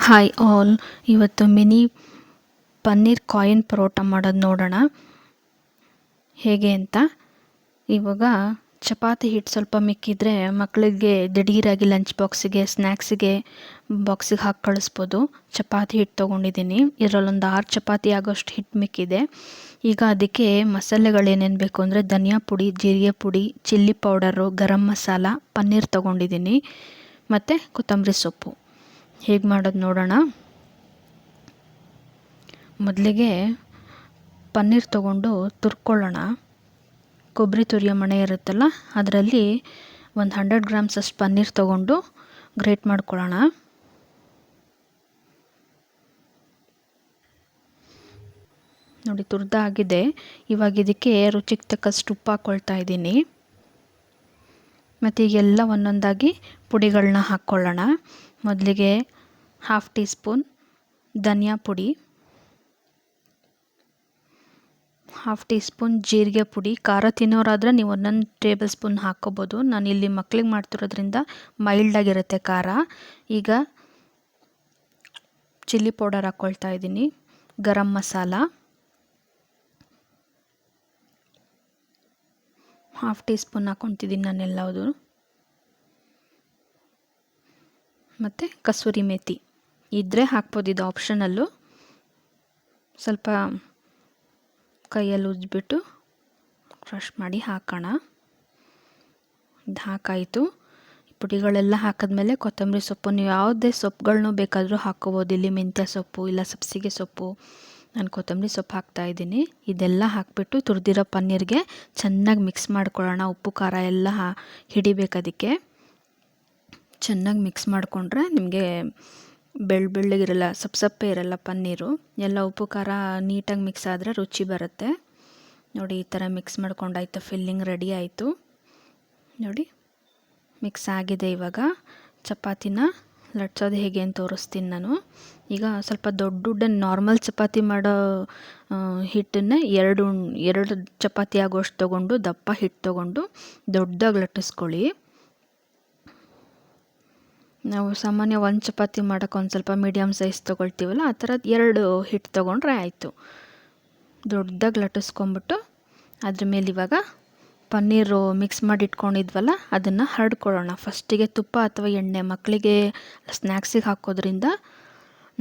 Hi all, ಇವತ್ತು mini paneer coin paratha ಮಾಡೋದು ನೋಡೋಣ ಹೇಗೆ ಅಂತ. ಇವಾಗ ಚಪಾತಿ ಹಿಟ್ಟು ಸ್ವಲ್ಪ ಮಿಕ್ಕಿದ್ರೆ ಮಕ್ಕಳಿಗೆ ದಿಢೀರಾಗಿ ಲಂಚ್ ಬಾಕ್ಸಿಗೆ ಸ್ನ್ಯಾಕ್ಸಿಗೆ ಬಾಕ್ಸಿಗೆ ಹಾಕಿ ಕಳಿಸ್ಬೋದು. ಚಪಾತಿ ಹಿಟ್ಟು ತೊಗೊಂಡಿದ್ದೀನಿ, ಇದರಲ್ಲೊಂದು 6 ಚಪಾತಿ ಆಗೋಷ್ಟು ಹಿಟ್ಟು ಮಿಕ್ಕಿದೆ. ಈಗ ಅದಕ್ಕೆ ಮಸಾಲೆಗಳೇನೇನು ಬೇಕು ಅಂದರೆ ಧನಿಯಾ ಪುಡಿ, ಜೀರಿಗೆ ಪುಡಿ, ಚಿಲ್ಲಿ ಪೌಡರು, ಗರಂ ಮಸಾಲ, ಪನ್ನೀರ್ ತೊಗೊಂಡಿದ್ದೀನಿ ಮತ್ತು ಕೊತ್ತಂಬರಿ ಸೊಪ್ಪು. ಹೇಗೆ ಮಾಡೋದು ನೋಡೋಣ. ಮೊದಲಿಗೆ ಪನ್ನೀರ್ ತೊಗೊಂಡು ತುರ್ಕೊಳ್ಳೋಣ. ಕೊಬ್ಬರಿ ತುರಿಯೋ ಮಣೆ ಇರುತ್ತಲ್ಲ, ಅದರಲ್ಲಿ ಒಂದು 100 ಗ್ರಾಮ್ಸ್ ಅಷ್ಟು ಪನ್ನೀರ್ ತೊಗೊಂಡು ಗ್ರೇಟ್ ಮಾಡ್ಕೊಳ್ಳೋಣ. ನೋಡಿ, ತುರಿದಾಗಿದೆ. ಇವಾಗ ಇದಕ್ಕೆ ರುಚಿಗೆ ತಕ್ಕಷ್ಟು ಉಪ್ಪು ಹಾಕ್ಕೊಳ್ತಾ ಇದ್ದೀನಿ. ಮತ್ತು ಈಗೆಲ್ಲ ಒಂದೊಂದಾಗಿ ಪುಡಿಗಳನ್ನ ಹಾಕ್ಕೊಳ್ಳೋಣ. ಮೊದಲಿಗೆ 1/2 ಟೀ ಸ್ಪೂನ್ ಧನಿಯಾ ಪುಡಿ, 1/2 ಟೀ ಸ್ಪೂನ್ ಜೀರಿಗೆ ಪುಡಿ. ಖಾರ ತಿನ್ನೋರಾದರೆ ನೀವು 1 ಟೇಬಲ್ ಸ್ಪೂನ್ ಹಾಕ್ಕೋಬೋದು. ನಾನಿಲ್ಲಿ ಮಕ್ಳಿಗೆ ಮಾಡ್ತಿರೋದ್ರಿಂದ ಮೈಲ್ಡಾಗಿರುತ್ತೆ ಖಾರ. ಈಗ ಚಿಲ್ಲಿ ಪೌಡರ್ ಹಾಕ್ಕೊಳ್ತಾ ಇದ್ದೀನಿ. Garam masala 1/2 tea spoon ಹಾಕ್ಕೊತಿದ್ದೀನಿ ನಾನೆಲ್ಲವುದು. ಮತ್ತು ಕಸೂರಿ ಮೇಥಿ ಇದ್ದರೆ ಹಾಕ್ಬೋದು, ಇದು ಆಪ್ಷನಲ್ಲು. ಸ್ವಲ್ಪ ಕೈಯಲ್ಲಿ ಉಜ್ಜಿಬಿಟ್ಟು ಕ್ರಷ್ ಮಾಡಿ ಹಾಕೋಣ. ಇದು ಹಾಕಾಯಿತು. ಪುಡಿಗಳೆಲ್ಲ ಹಾಕಿದ್ಮೇಲೆ ಕೊತ್ತಂಬರಿ ಸೊಪ್ಪು, ನೀವು ಯಾವುದೇ ಸೊಪ್ಪುಗಳನ್ನೂ ಬೇಕಾದರೂ ಹಾಕ್ಕೋಬೋದು. ಇಲ್ಲಿ ಮೆಂತ್ಯ ಸೊಪ್ಪು ಇಲ್ಲ ಸಬ್ಸಿಗೆ ಸೊಪ್ಪು, ನಾನು ಕೊತ್ತಂಬರಿ ಸೊಪ್ಪು ಹಾಕ್ತಾಯಿದ್ದೀನಿ. ಇದೆಲ್ಲ ಹಾಕಿಬಿಟ್ಟು ತುರಿದಿರೋ ಪನ್ನೀರ್ಗೆ ಚೆನ್ನಾಗಿ ಮಿಕ್ಸ್ ಮಾಡ್ಕೊಳ್ಳೋಣ. ಉಪ್ಪು ಖಾರ ಎಲ್ಲ ಹಿಡಿಬೇಕು ಅದಕ್ಕೆ. ಚೆನ್ನಾಗಿ ಮಿಕ್ಸ್ ಮಾಡಿಕೊಂಡ್ರೆ ನಿಮಗೆ ಬೆಳ್ಳಗಿರಲ್ಲ, ಸಪ್ಪೆ ಇರಲ್ಲ ಪನ್ನೀರು. ಎಲ್ಲ ಉಪ್ಪು ಖಾರ ನೀಟಾಗಿ ಮಿಕ್ಸ್ ಆದರೆ ರುಚಿ ಬರುತ್ತೆ. ನೋಡಿ, ಈ ಥರ ಮಿಕ್ಸ್ ಮಾಡ್ಕೊಂಡಾಯ್ತು. ಫಿಲ್ಲಿಂಗ್ ರೆಡಿ ಆಯಿತು. ನೋಡಿ, ಮಿಕ್ಸ್ ಆಗಿದೆ. ಇವಾಗ ಚಪಾತಿನ ಲಟ್ಸೋದು ಹೇಗೆ ಅಂತ ತೋರಿಸ್ತೀನಿ ನಾನು. ಈಗ ಸ್ವಲ್ಪ ದೊಡ್ಡ ನಾರ್ಮಲ್ ಚಪಾತಿ ಮಾಡೋ ಹಿಟ್ಟನ್ನೇ ಎರಡು ಚಪಾತಿ ಆಗೋಷ್ಟು ತೊಗೊಂಡು, ದಪ್ಪ ಹಿಟ್ಟು ತೊಗೊಂಡು ದೊಡ್ಡದಾಗಿ ಲಟ್ಟಿಸ್ಕೊಳ್ಳಿ. ನಾವು ಸಾಮಾನ್ಯ 1 ಚಪಾತಿ ಮಾಡೋಕ್ಕೆ ಒಂದು ಸ್ವಲ್ಪ ಮೀಡಿಯಮ್ ಸೈಜ್ ತೊಗೊಳ್ತೀವಲ್ಲ, ಆ ಥರ 2 ಹಿಟ್ಟು ತೊಗೊಂಡ್ರೆ ಆಯಿತು. ದೊಡ್ಡದಾಗಿ ಲಟ್ಟಿಸ್ಕೊಂಬಿಟ್ಟು ಅದ್ರ ಮೇಲೆ ಇವಾಗ ಪನ್ನೀರು ಮಿಕ್ಸ್ ಮಾಡಿ ಇಟ್ಕೊಂಡಿದ್ವಲ್ಲ ಅದನ್ನು ಹರಡ್ಕೊಳ್ಳೋಣ. ಫಸ್ಟಿಗೆ ತುಪ್ಪ ಅಥವಾ ಎಣ್ಣೆ, ಮಕ್ಕಳಿಗೆ ಸ್ನ್ಯಾಕ್ಸಿಗೆ ಹಾಕೋದ್ರಿಂದ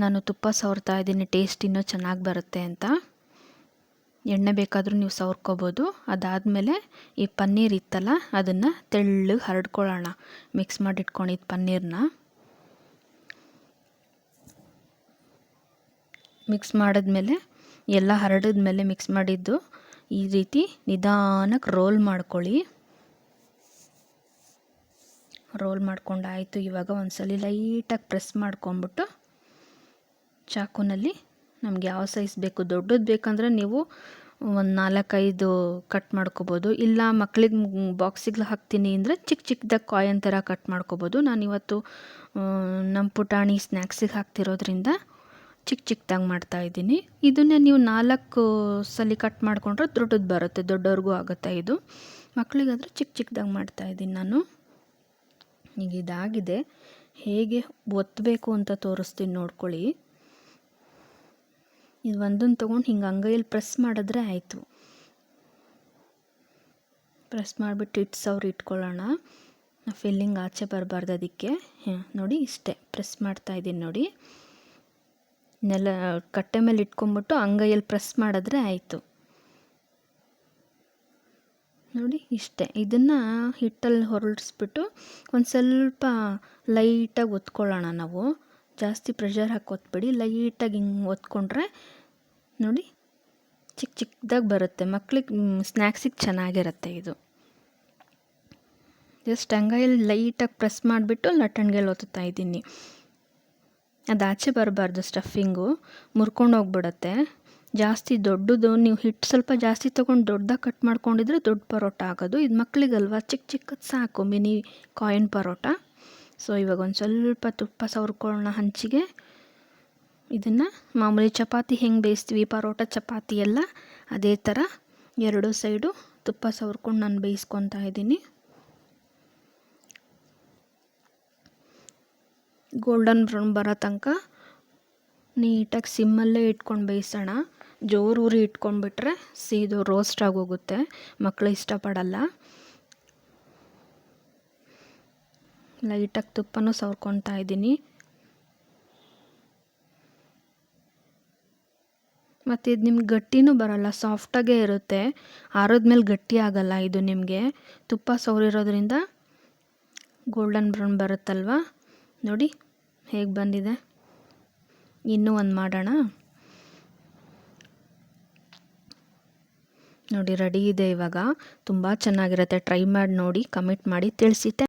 ನಾನು ತುಪ್ಪ ಸವರ್ತಾ ಇದ್ದೀನಿ, ಟೇಸ್ಟ್ ಇನ್ನೂ ಚೆನ್ನಾಗಿ ಬರುತ್ತೆ ಅಂತ. ಎಣ್ಣೆ ಬೇಕಾದರೂ ನೀವು ಸವರ್ಕೋಬೋದು. ಅದಾದಮೇಲೆ ಈ ಪನ್ನೀರ್ ಇತ್ತಲ್ಲ ಅದನ್ನು ತೆಳ್ಳಗೆ ಹರಡ್ಕೊಳ್ಳೋಣ. ಮಿಕ್ಸ್ ಮಾಡಿ ಇಟ್ಕೊಂಡಿದ್ದು ಪನ್ನೀರನ್ನ ಮಿಕ್ಸ್ ಮಾಡಿದ್ಮೇಲೆ ಎಲ್ಲ ಹರಡಿದ್ಮೇಲೆ ಮಿಕ್ಸ್ ಮಾಡಿದ್ದು ಈ ರೀತಿ ನಿಧಾನಕ್ಕೆ ರೋಲ್ ಮಾಡ್ಕೊಳ್ಳಿ. ರೋಲ್ ಮಾಡ್ಕೊಂಡಾಯಿತು. ಇವಾಗ ಒಂದ್ಸಲ ಲೈಟಾಗಿ ಪ್ರೆಸ್ ಮಾಡ್ಕೊಂಬಿಟ್ಟು ಚಾಕುನಲ್ಲಿ ನಮ್ಗೆ ಯಾವ ಸೈಜ್ ಬೇಕು, ದೊಡ್ಡದು ಬೇಕಂದರೆ ನೀವು ಒಂದು 4-5 ಕಟ್ ಮಾಡ್ಕೋಬೋದು. ಇಲ್ಲ ಮಕ್ಕಳಿಗೆ ಬಾಕ್ಸಿಗೆ ಹಾಕ್ತೀನಿ ಅಂದರೆ ಚಿಕ್ಕದಾಗಿ ಕಾಯಿನ್ ಥರ ಕಟ್ ಮಾಡ್ಕೋಬೋದು. ನಾನಿವತ್ತು ನಮ್ಮ ಪುಟಾಣಿ ಸ್ನ್ಯಾಕ್ಸಿಗೆ ಹಾಕ್ತಿರೋದ್ರಿಂದ ಚಿಕ್ಕದಾಗಿ ಮಾಡ್ತಾಯಿದ್ದೀನಿ. ಇದನ್ನೇ ನೀವು 4 ಸಲ ಕಟ್ ಮಾಡಿಕೊಂಡ್ರೆ ದೊಡ್ಡದು ಬರುತ್ತೆ, ದೊಡ್ಡವ್ರಿಗೂ ಆಗುತ್ತೆ. ಇದು ಮಕ್ಕಳಿಗಾದರೆ ಚಿಕ್ಕದಾಗಿ ಮಾಡ್ತಾಯಿದ್ದೀನಿ ನಾನು. ಈಗ ಇದಾಗಿದೆ. ಹೇಗೆ ಒತ್ತಬೇಕು ಅಂತ ತೋರಿಸ್ತೀನಿ ನೋಡ್ಕೊಳ್ಳಿ. ಇದು ಒಂದನ್ನು ತೊಗೊಂಡು ಹಿಂಗೆ ಅಂಗೈಯಲ್ಲಿ ಪ್ರೆಸ್ ಮಾಡಿದ್ರೆ ಆಯಿತು. ಪ್ರೆಸ್ ಮಾಡಿಬಿಟ್ಟು ಇಟ್ಕೊಳ್ಳೋಣ. ಫಿಲ್ಲಿಂಗ್ ಆಚೆ ಬರಬಾರ್ದು ಅದಕ್ಕೆ. ನೋಡಿ, ಇಷ್ಟೇ ಪ್ರೆಸ್ ಮಾಡ್ತಾಯಿದ್ದೀನಿ ನೋಡಿ. ಕಟ್ಟೆ ಮೇಲೆ ಇಟ್ಕೊಂಬಿಟ್ಟು ಅಂಗೈಯಲ್ಲಿ ಪ್ರೆಸ್ ಮಾಡಿದ್ರೆ ಆಯಿತು. ನೋಡಿ, ಇಷ್ಟೇ. ಇದನ್ನು ಹಿಟ್ಟಲ್ಲಿ ಹೊರಡಿಸ್ಬಿಟ್ಟು ಒಂದು ಸ್ವಲ್ಪ ಲೈಟಾಗಿ ಒತ್ಕೊಳ್ಳೋಣ. ನಾವು ಜಾಸ್ತಿ ಪ್ರೆಷರ್ ಹಾಕಿ ಒತ್ಬಿಡಿ, ಲೈಟಾಗಿ ಹಿಂಗೆ ಒತ್ಕೊಂಡ್ರೆ ನೋಡಿ ಚಿಕ್ಕದಾಗಿ ಬರುತ್ತೆ. ಮಕ್ಕಳಿಗೆ ಸ್ನ್ಯಾಕ್ಸಿಗೆ ಚೆನ್ನಾಗಿರುತ್ತೆ ಇದು. ಜಸ್ಟ್ ಅಂಗೈಯಲ್ಲಿ ಲೈಟಾಗಿ ಪ್ರೆಸ್ ಮಾಡಿಬಿಟ್ಟು ಲಟ್ಟಣಿಗೆಯಲ್ಲಿ ಒತ್ತುತ್ತಾ ಇದ್ದೀನಿ. ಅದು ಆಚೆ ಬರಬಾರ್ದು, ಸ್ಟಫಿಂಗು ಮುರ್ಕೊಂಡು ಹೋಗ್ಬಿಡುತ್ತೆ. ಜಾಸ್ತಿ ದೊಡ್ಡದು ನೀವು ಹಿಟ್ಟು ಸ್ವಲ್ಪ ಜಾಸ್ತಿ ತೊಗೊಂಡು ದೊಡ್ಡದಾಗಿ ಕಟ್ ಮಾಡ್ಕೊಂಡಿದ್ರೆ ದೊಡ್ಡ ಪರೋಟ ಆಗೋದು. ಇದು ಮಕ್ಕಳಿಗಲ್ವ, ಚಿಕ್ಕದು ಸಾಕು, ಮಿನಿ ಕಾಯಿನ್ ಪರೋಟ. ಸೊ ಇವಾಗ ಒಂದು ಸ್ವಲ್ಪ ತುಪ್ಪ ಸವರ್ಕೊಳ್ಳೋಣ ಹಂಚಿಗೆ. ಇದನ್ನು ಮಾಮೂಲಿ ಚಪಾತಿ ಹೆಂಗೆ ಬೇಯಿಸ್ತೀವಿ, ಪರೋಟ ಚಪಾತಿ ಎಲ್ಲ ಅದೇ ಥರ 2 ಸೈಡು ತುಪ್ಪ ಸವರ್ಕೊಂಡು ನಾನು ಬೇಯಿಸ್ಕೊತಾ ಇದ್ದೀನಿ. ಗೋಲ್ಡನ್ ಬ್ರೌನ್ ಬರೋ ತನಕ ನೀಟಾಗಿ ಸಿಮ್ಮಲ್ಲೇ ಇಟ್ಕೊಂಡು ಬೇಯಿಸೋಣ. ಜೋರು ಉರಿ ಇಟ್ಕೊಂಡ್ಬಿಟ್ರೆ ಸೀದು ರೋಸ್ಟ್ ಆಗೋಗುತ್ತೆ, ಮಕ್ಕಳು ಇಷ್ಟಪಡಲ್ಲ. ಲೈಟಾಗಿ ತುಪ್ಪನೂ ಸವರ್ಕೊತಾ ಇದ್ದೀನಿ. ಮತ್ತು ಇದು ನಿಮ್ಗೆ ಗಟ್ಟಿನೂ ಬರಲ್ಲ, ಸಾಫ್ಟಾಗೇ ಇರುತ್ತೆ. ಆರಿದ್ಮೇಲೆ ಗಟ್ಟಿ ಆಗಲ್ಲ. ಇದು ನಿಮಗೆ ತುಪ್ಪ ಸವರಿರೋದ್ರಿಂದ ಗೋಲ್ಡನ್ ಬ್ರೌನ್ ಬರುತ್ತಲ್ವ, ನೋಡಿ ಹೇಗೆ ಬಂದಿದೆ. ಇನ್ನೂ ಒಂದು ಮಾಡೋಣ. ನೋಡಿ ರೆಡಿ ಇದೆ ಇವಾಗ. ತುಂಬ ಚೆನ್ನಾಗಿರುತ್ತೆ. ಟ್ರೈ ಮಾಡಿ ನೋಡಿ, ಕಮೆಂಟ್ ಮಾಡಿ ತಿಳಿಸಿ.